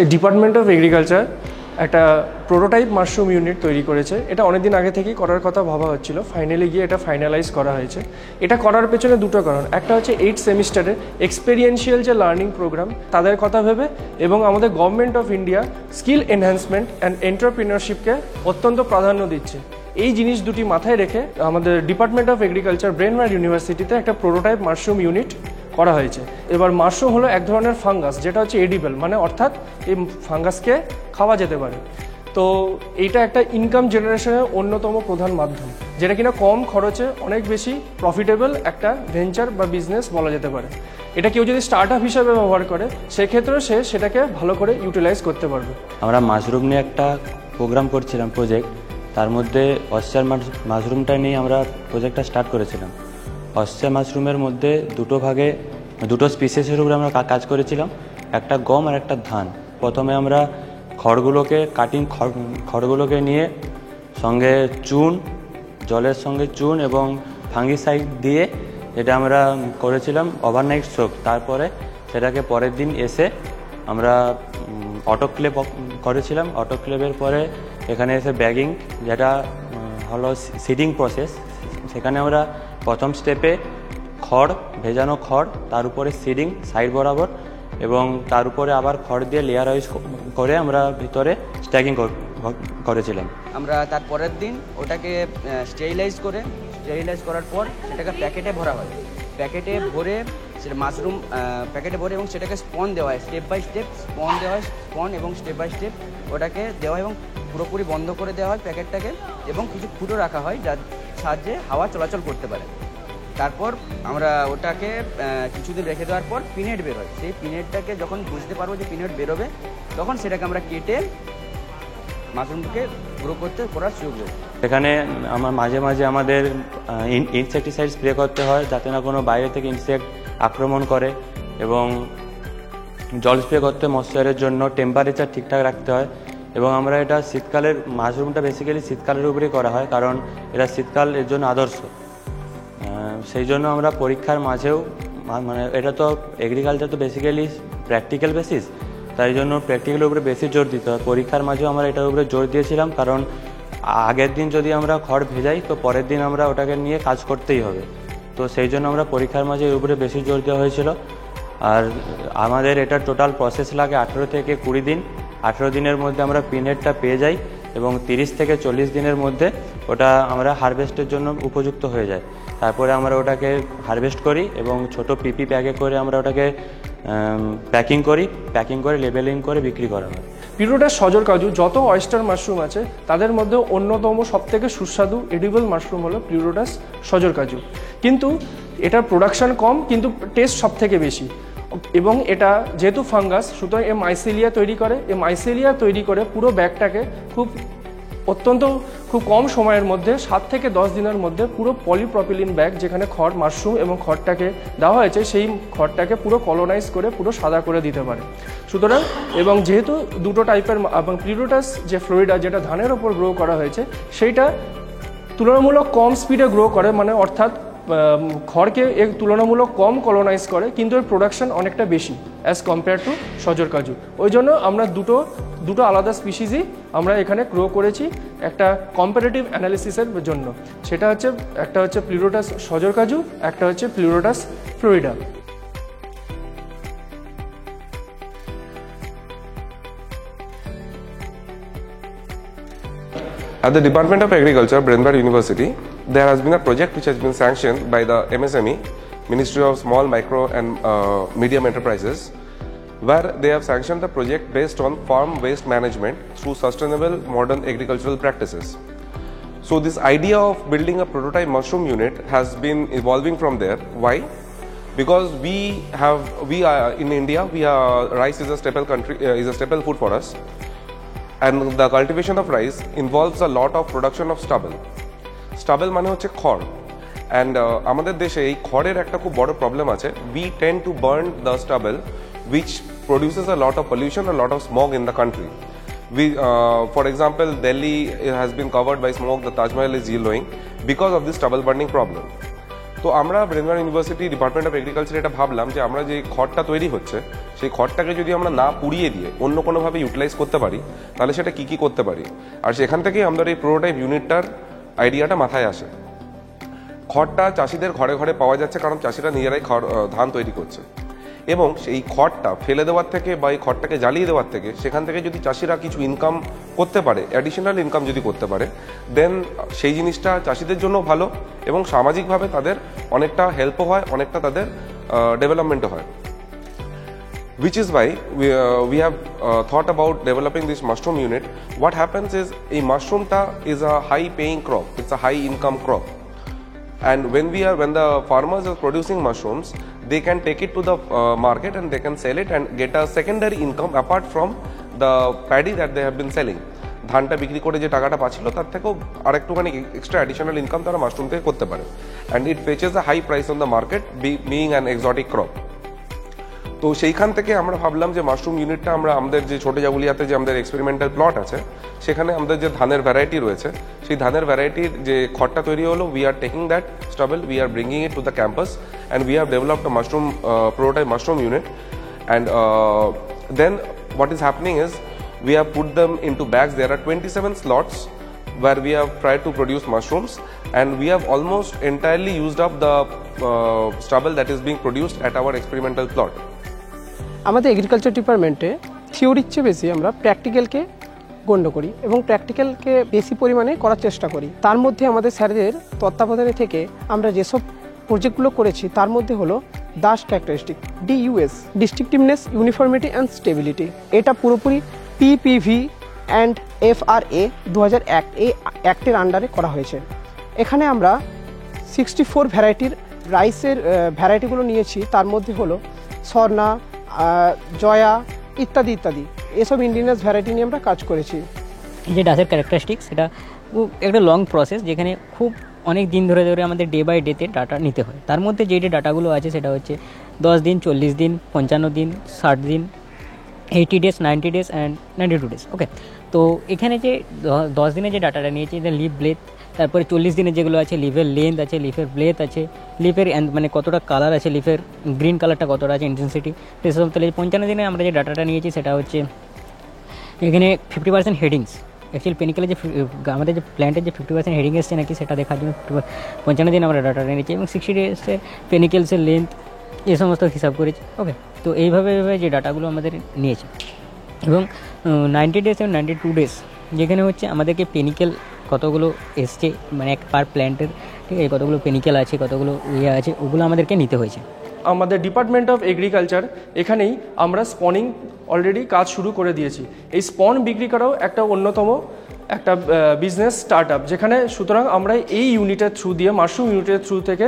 Department of agriculture একটা prototype mushroom unit তৈরি করেছে। এটা অনেকদিন আগে থেকেই করার কথা ভাবা হচ্ছিল, ফাইনালি গিয়ে এটা ফাইনালাইজ করা হয়েছে। এটা করার পেছনে দুটো কারণ, একটা হচ্ছে 8 সেমিস্টারের এক্সপেরিয়েন্সিয়াল যে লার্নিং প্রোগ্রাম তাদের কথা ভেবে, এবং আমাদের government of India skill enhancement and এন্টারপ্রিনারশিপকে অত্যন্ত প্রাধান্য দিচ্ছে। এই জিনিস দুটি মাথায় রেখে আমাদের ডিপার্টমেন্ট অফ এগ্রিকালচার ব্রেনওয়্যার ইউনিভার্সিটিতে একটা প্রোটোটাইপ মাশরুম ইউনিট করা হয়েছে। এবার মাশরুম হলো এক ধরনের ফাঙ্গাস, যেটা হচ্ছে এডিবল, মানে অর্থাৎ এই ফাঙ্গাসকে খাওয়া যেতে পারে। তো এইটা একটা ইনকাম জেনারেশনের অন্যতম প্রধান মাধ্যম, যেটা কিনা কম খরচে অনেক বেশি প্রফিটেবল একটা ভেঞ্চার বা বিজনেস বলা যেতে পারে। এটা কেউ যদি স্টার্ট আপ হিসাবে ব্যবহার করে সেক্ষেত্রেও সে সেটাকে ভালো করে ইউটিলাইজ করতে পারবে। আমরা মাশরুম নিয়ে একটা প্রোগ্রাম করছিলাম, প্রজেক্ট। তার মধ্যে অস্ট্রেলিয়ার মাশরুমটা নিয়ে আমরা প্রজেক্টটা স্টার্ট করেছিলাম। অস্ট্রেলিয়ার মাশরুমের মধ্যে দুটো স্পিসিসের উপরে আমরা কাজ করেছিলাম, একটা গম আর একটা ধান। প্রথমে আমরা খড়গুলোকে নিয়ে সঙ্গে জলের সঙ্গে চুন এবং ফাঙ্গিসাইড দিয়ে এটা আমরা করেছিলাম ওভারনাইট সোক। তারপরে সেটাকে পরের দিন এসে আমরা অটোক্লেভ করেছিলাম। অটোক্লেভের পরে এখানে এসে ব্যাগিং, যেটা হলো সিডিং প্রসেস। সেখানে আমরা প্রথম স্টেপে ভেজানো খড়, তার উপরে সিডিং সাইড বরাবর, এবং তার উপরে আবার খড় দিয়ে লেয়ার ওয়াইজ করে আমরা ভিতরে স্ট্যাকিং করেছিলাম। আমরা তার পরের দিন ওটাকে স্টেরিলাইজ করার পর সেটাকে প্যাকেটে ভরা হয়। প্যাকেটে ভরে সেটা মাশরুম প্যাকেটে ভরে এবং সেটাকে স্পন দেওয়া হয়, স্টেপ বাই স্টেপ স্পন দেওয়া হয়, এবং স্টেপ বাই স্টেপ ওটাকে দেওয়া হয় এবং পুরোপুরি বন্ধ করে দেওয়া হয় প্যাকেটটাকে, এবং কিছু ফুটো রাখা হয় যার সাহায্যে হাওয়া চলাচল করতে পারে। তারপর আমরা ওটাকে কিছুদিন রেখে দেওয়ার পর পিনেট বেরোয়। সেই পিনেটটাকে যখন বুঝতে পারবো যে পিনেট বেরোবে, তখন সেটাকে আমরা কেটে মাশরুমটাকে গ্রো করার সুযোগ দেবো। এখানে মাঝে মাঝে আমাদের ইনসেকটিসাইড স্প্রে করতে হয়, যাতে না কোনো বাইরে থেকে ইনসেক্ট আক্রমণ করে, এবং জল স্প্রে করতে ময়েশ্চারের জন্য টেম্পারেচার ঠিকঠাক রাখতে হয়। এবং আমরা এটা শীতকালের মাশরুমটা বেসিক্যালি শীতকালের উপরেই করা হয়, কারণ এটা শীতকাল এর জন্য আদর্শ। সেই জন্য আমরা পরীক্ষার মাঝেও, মানে এটা তো এগ্রিকালচার তো বেসিক্যালি প্র্যাকটিক্যাল বেসিস, তাই জন্য প্র্যাকটিক্যালের উপরে বেশি জোর দিতে হয়। পরীক্ষার মাঝেও আমরা এটার উপরে জোর দিয়েছিলাম, কারণ আগের দিন যদি আমরা খড় ভেজাই তো পরের দিন আমরা ওটাকে নিয়ে কাজ করতেই হবে। তো সেই জন্য আমরা পরীক্ষার মাঝে এর উপরে বেশি জোর দেওয়া হয়েছিল। আর আমাদের এটা টোটাল প্রসেস লাগে 18 থেকে 20 দিন। 18 দিনের মধ্যে আমরা পিনেটটা পেয়ে যাই, এবং 30 থেকে 40 দিনের মধ্যে ওটা আমরা হারভেস্টের জন্য উপযুক্ত হয়ে যায়। তারপরে আমরা ওটাকে হারভেস্ট করি এবং ছোট পিপি ব্যাগে করে আমরা ওটাকে প্যাকিং করে লেবেলিং করে বিক্রি করা হয়। পিউরোটাস সজল কাজু যত অয়েস্টার মাশরুম আছে তাদের মধ্যে অন্যতম সবথেকে সুস্বাদু এডিবল মাশরুম হলো পিউরোটাস সজল কাজু। কিন্তু এটার প্রোডাকশন কম, কিন্তু টেস্ট সব থেকে বেশি। এবং এটা যেহেতু ফাঙ্গাস, সুতরাং এ মাইসেলিয়া তৈরি করে পুরো ব্যাগটাকে খুব কম সময়ের মধ্যে 7 থেকে 10 দিনের মধ্যে পুরো পলিপ্রপিলিন ব্যাগ, যেখানে খড়, মাশরুম এবং খড়টাকে দেওয়া হয়েছে, সেই খড়টাকে পুরো কলোনাইজ করে পুরো সাদা করে দিতে পারে। সুতরাং এবং যেহেতু দুটো টাইপের, এবং পিউরোটাস যে ফ্লোরিডা যেটা ধানের ওপর গ্রো করা হয়েছে, সেইটা তুলনামূলক কম স্পিডে গ্রো করে, মানে অর্থাৎ খড়কে এর তুলনামূলক কম কলোনাইজ করে, কিন্তু এর প্রোডাকশন অনেকটা বেশি অ্যাজ কম্পেয়ার টু সজল কাজু। ওই জন্য আমরা দুটো আলাদা স্পিসিসই আমরা এখানে গ্রো করেছি একটা কম্পারেটিভ অ্যানালিসিসের জন্য। সেটা হচ্ছে একটা হচ্ছে পিউরোটাস সজল কাজু, একটা হচ্ছে পিউরোটাস Florida. At the Department of Agriculture, Brainware University, there has been a project which has been sanctioned by the MSME, Ministry of Small, Micro and Medium Enterprises, where they have sanctioned the project based on farm waste management through sustainable modern agricultural practices. So this idea of building a prototype mushroom unit has been evolving from there. Why? Because we are in India, rice is a staple food for us. And the cultivation of rice involves a lot of production of stubble মানে হচ্ছে খড়। and আমাদের দেশে এই খড়ের একটা খুব বড় প্রবলেম আছে। we tend to burn the stubble which produces a lot of pollution, a lot of smog in the country. For example, Delhi has been covered by smoke, the Taj Mahal is yellowing because of this stubble burning problem. তো আমরা ব্রেনবার university department of agriculture এটা ভাবলাম যে আমরা যে খড়টা তৈরি হচ্ছে সেই খড়টাকে যদি আমরা না পুড়িয়ে দিয়ে অন্য কোনোভাবে ইউটিলাইজ করতে পারি তাহলে সেটা কী কী করতে পারি, আর সেখান থেকেই আমাদের এই প্রোটোটাইপ ইউনিটটার আইডিয়াটা মাথায় আসে। খড়টা চাষিদের ঘরে ঘরে পাওয়া যাচ্ছে কারণ চাষিরা নিজেরাই ধান তৈরি করছে, এবং সেই খড়টা ফেলে দেওয়ার থেকে বা এই খড়টাকে জ্বালিয়ে দেওয়ার থেকে সেখান থেকে যদি চাষিরা কিছু ইনকাম করতে পারে, অ্যাডিশনাল ইনকাম যদি করতে পারে, দেন সেই জিনিসটা চাষিদের জন্য ভালো এবং সামাজিকভাবে তাদের অনেকটা হেল্পও হয়, অনেকটা তাদের ডেভেলপমেন্টও হয়। Which is why we have thought about developing this mushroom unit. What happens is a mushroom is a high paying crop, it's a high income crop. And when the farmers are producing mushrooms, they can take it to the market and they can sell it and get a secondary income apart from the paddy that they have been selling. ধানটা বিক্রি করে যে টাকাটা পাচ্ছিল তার থেকেও আরেকটুখানি extra additional income তারা মাশরুম থেকে করতে পারে, and it fetches a high price on the market being an exotic crop. তো সেইখান থেকে আমরা ভাবলাম যে মাশরুম ইউনিটটা আমরা আমাদের যে ছোটো জাগুলিয়াতে যে আমাদের এক্সপেরিমেন্টাল প্লট আছে সেখানে আমাদের যে ধানের ভ্যারাইটি রয়েছে সেই ধানের ভ্যারাইটির যে খড়টা তৈরি হলো, we are taking that stable, we are bringing it to the campus and we have developed a mushroom prototype mushroom unit, and then what is happening is we have put them into bags. There are 27 slots where we have tried to produce mushrooms, and we have almost entirely used up the stubble that is being produced at our experimental plot. আমাদের agriculture ডিপার্টমেন্টে থিওরির চেয়ে বেশি আমরা প্র্যাকটিক্যালকে গণ্য করি এবং প্র্যাকটিক্যালকে বেশি পরিমাণে করার চেষ্টা করি। তার মধ্যে আমাদের স্যারদের তত্ত্বাবধানে থেকে আমরা যেসব প্রজেক্টগুলো করেছি তার মধ্যে হলো DUS characteristic, DUS, distinctiveness, uniformity and stability. এটা পুরোপুরি PPV অ্যান্ড FRA 2001 এই অ্যাক্টের আন্ডারে করা হয়েছে। এখানে আমরা 64 ভ্যারাইটির রাইসের ভ্যারাইটিগুলো নিয়েছি, তার মধ্যে হলো স্বর্ণা, জয়া ইত্যাদি ইত্যাদি, এসব ইন্ডিজিনাস ভ্যারাইটি নিয়ে আমরা কাজ করেছি। যে ডাসের ক্যারেক্টারিস্টিক্স এটা একটা লং প্রসেস, যেখানে খুব অনেক দিন ধরে আমাদের ডে বাই ডেতে ডাটা নিতে হয়। তার মধ্যে যে ডাটাগুলো আছে সেটা হচ্ছে 10 দিন, 40 দিন, 55 দিন, 60 দিন, 80 ডেজ, 90 ডেজ অ্যান্ড 92 ডেজ। ওকে, তো এখানে যে 10 দিনে যে ডাটাটা নিয়েছি, এটা লিভ ব্লেথ, তারপরে 40 দিনে যেগুলো আছে লিভের লেন্থ আছে, লিফের ব্লেথ আছে, লিফের মানে কতটা কালার আছে, লিফের গ্রিন কালারটা কতটা আছে, ইন্টেন্সিটি, সেসব। তাহলে 55 দিনে আমরা যে ডাটাটা নিয়েছি সেটা হচ্ছে এখানে 50% হেডিংস। অ্যাকচুয়ালি পেনিকেলে যে আমাদের যে প্ল্যান্টের যে 50% হেডিং এসছে নাকি সেটা দেখার জন্য 55 দিন আমরা ডাটাটা নিয়েছি, এবং 60 ডেজে পেনিকেলসের লেন্থ এই সমস্ত হিসাব করেছি। ওকে, তো এইভাবে যে ডাটাগুলো আমাদের নিয়েছে, এবং 90 ডেজ এবং 92 ডেজ যেখানে হচ্ছে আমাদেরকে পেনিকেল কতগুলো এসছে, মানে এক পার প্ল্যান্টের, ঠিক আছে, কতগুলো পেনিকেল আছে, কতগুলো ইয়ে আছে, ওগুলো আমাদেরকে নিতে হয়েছে। আমাদের ডিপার্টমেন্ট অফ এগ্রিকালচার এখানেই আমরা স্পনিং অলরেডি কাজ শুরু করে দিয়েছি। এই স্পন বিক্রি করাও একটা অন্যতম একটা বিজনেস স্টার্ট আপ, যেখানে সুতরাং আমরা এই ইউনিটের থ্রু দিয়ে, মাশরুম ইউনিটের থ্রু থেকে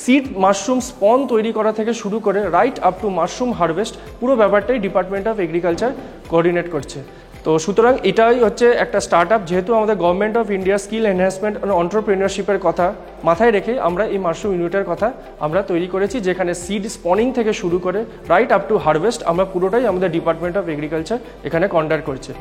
সিড মাশরুম স্পন তৈরি করা থেকে শুরু করে right up to mushroom harvest পুরো ব্যাপারটাই ডিপার্টমেন্ট অফ এগ্রিকালচার কোঅর্ডিনেট করছে। তো সুতরাং এটাই হচ্ছে একটা স্টার্ট আপ, যেহেতু আমাদের government of India skill enhancement and অন্টারপ্রেনিয়রশিপের কথা মাথায় রেখে আমরা এই মাশরুম ইউনিটের কথা আমরা তৈরি করেছি, যেখানে সিড স্পনিং থেকে শুরু করে রাইট আপ টু হারভেস্ট আমরা পুরোটাই আমাদের ডিপার্টমেন্ট অফ এগ্রিকালচার এখানে কন্ডাক্ট করছে।